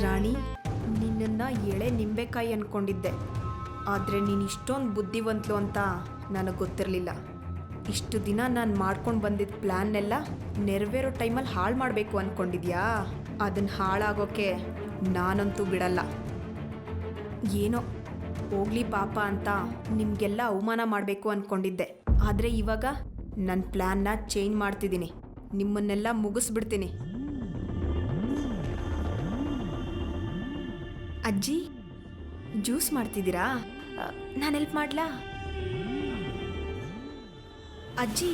ರಾಣಿ, ನಿನ್ನನ್ನು ಎಳೆ ನಿಂಬೆಕಾಯಿ ಅಂದ್ಕೊಂಡಿದ್ದೆ, ಆದರೆ ನೀನು ಇಷ್ಟೊಂದು ಬುದ್ಧಿವಂತಲು ಅಂತ ನನಗೆ ಗೊತ್ತಿರಲಿಲ್ಲ. ಇಷ್ಟು ದಿನ ನಾನು ಮಾಡ್ಕೊಂಡು ಬಂದಿದ್ದ ಪ್ಲ್ಯಾನ್ನೆಲ್ಲ ನೆರವೇರೋ ಟೈಮಲ್ಲಿ ಹಾಳು ಮಾಡಬೇಕು ಅಂದ್ಕೊಂಡಿದ್ಯಾ? ಅದನ್ನು ಹಾಳಾಗೋಕ್ಕೆ ನಾನಂತೂ ಬಿಡಲ್ಲ. ಏನೋ ಹೋಗ್ಲಿ ಪಾಪ ಅಂತ ನಿಮಗೆಲ್ಲ ಅವಮಾನ ಮಾಡಬೇಕು ಅಂದ್ಕೊಂಡಿದ್ದೆ, ಆದರೆ ಇವಾಗ ನನ್ನ ಪ್ಲ್ಯಾನ್ನ ಚೇಂಜ್ ಮಾಡ್ತಿದ್ದೀನಿ. ನಿಮ್ಮನ್ನೆಲ್ಲ ಮುಗಿಸ್ಬಿಡ್ತೀನಿ. ಅಜ್ಜಿ, ಜ್ಯೂಸ್ ಮಾಡ್ತಿದ್ದೀರಾ? ನಾನು ಹೆಲ್ಪ್ ಮಾಡ್ಲಾ? ಅಜ್ಜಿ,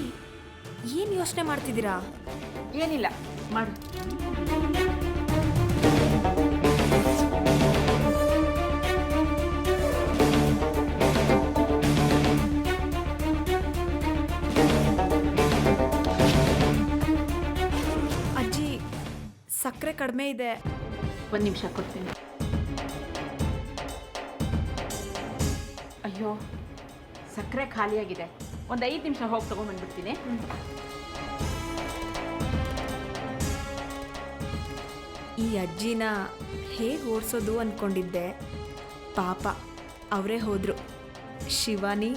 ಏನು ಯೋಚನೆ ಮಾಡ್ತಿದ್ದೀರಾ? ಏನಿಲ್ಲ, ಮಾಡು. ಅಜ್ಜಿ, ಸಕ್ಕರೆ ಕಡಿಮೆ ಇದೆ. ಒಂದು ನಿಮಿಷ ಕೊಡ್ತೀನಿ. ಅಯ್ಯೋ, ಸಕ್ಕರೆ ಖಾಲಿಯಾಗಿದೆ. ಒಂದು 5 ನಿಮಿಷ ಹೋಗಿ ತೊಗೊಂಡ್ಬಂದ್ಬಿಡ್ತೀನಿ. ಈ ಅಜ್ಜಿನ ಹೇಗೆ ಓಡಿಸೋದು ಅಂದ್ಕೊಂಡಿದ್ದೆ, ಪಾಪ ಅವರೇ ಹೋದರು. ಶಿವಾನಿ,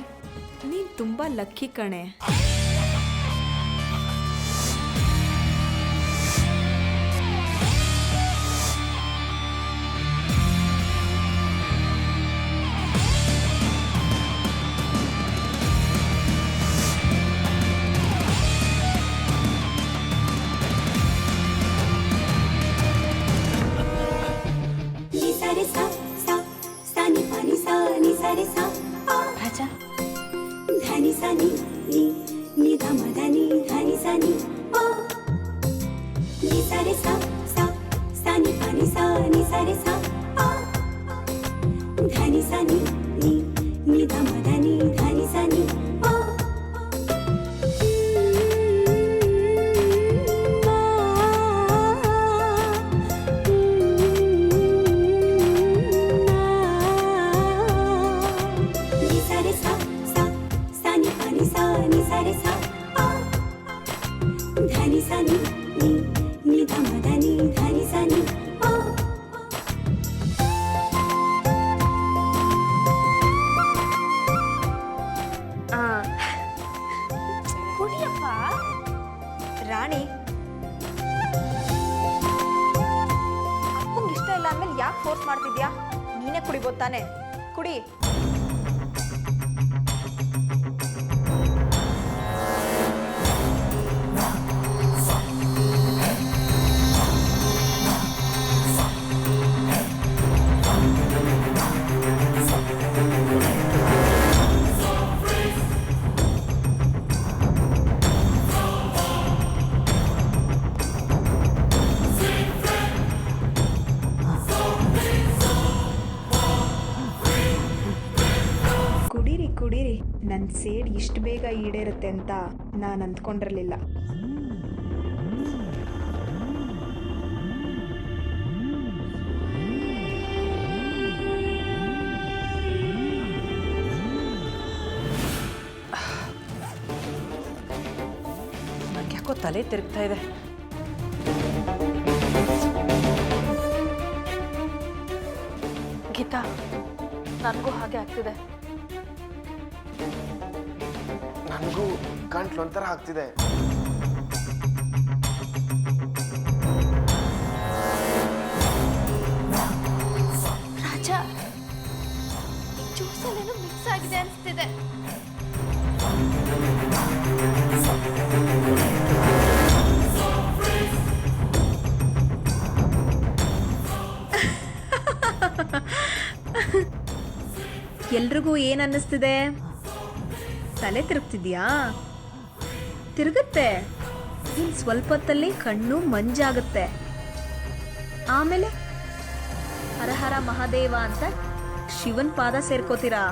ನೀನು ತುಂಬ ಲಕ್ಕಿ ಕಣೆ. ರಾಜ, ಧನಿ ಸನಿ ನಿ ನಿ ಧ ಮ ಧ ನಿ ಧನಿ ಸನಿ ಪ ನಿ ಸರಿ ಸ ಸ ಸನಿ ಪ ನಿ ಸ ನಿ ಸರಿ ಸ ಪ ಧನಿ ಸನಿ ನಿ ನಿ ಧ ಮ ಧ ನಿ ಧನಿ ಸನಿ ಪ ಧನಿ ಸನಿ ನಿ ನಿ ಧ ಮ ಧ ನಿ ಧನಿ ಸನಿ ಪ ಕುಡಿಯಪ್ಪ. ರಾಣಿ, ಅಪ್ಪಂಗೆ ಇಷ್ಟ ಇಲ್ಲ ಅಂದಮೇಲೆ ಯಾಕೆ ಫೋರ್ಸ್ ಮಾಡ್ತಿದ್ಯಾ? ನೀನೇ ಕುಡಿಬೋದು ತಾನೆ, ಕುಡಿ. ಕುಡೀರಿ, ನನ್ನ ಸೇಡ್ ಇಷ್ಟು ಬೇಗ ಈಡೇರುತ್ತೆ ಅಂತ ನಾನು ಅಂದ್ಕೊಂಡಿರಲಿಲ್ಲ. ನನಗೆ ಯಾಕೋ ತಲೆ ತಿರುಗ್ತಾ ಇದೆ. ಗೀತಾ, ನನಗೂ ಹಾಗೆ ಆಗ್ತಿದೆ. ನನಗೂ ಗಂಟ್ಲು ಒಂಥರ ಆಗ್ತಿದೆ. ರಾಜ, ಜ್ಯೂಸಲ್ಲೇನೋ ಮಿಕ್ಸ್ ಆಗಿದೆ ಅನಿಸ್ತಿದೆ. ಎಲ್ರಿಗೂ ಏನು ಅನ್ನಿಸ್ತಿದೆ? ತಲೆ ತಿರುಗ್ತಿದ್ಯಾ? ತಿರುಗುತ್ತೆ. ಇನ್ನು ಸ್ವಲ್ಪ ಹೊತ್ತಲ್ಲಿ ಕಣ್ಣು ಮಂಜಾಗುತ್ತೆ. ಆಮೇಲೆ ಹರ ಹರ ಮಹಾದೇವ ಅಂತ ಶಿವನ್ ಪಾದ ಸೇರ್ಕೋತೀರಾ.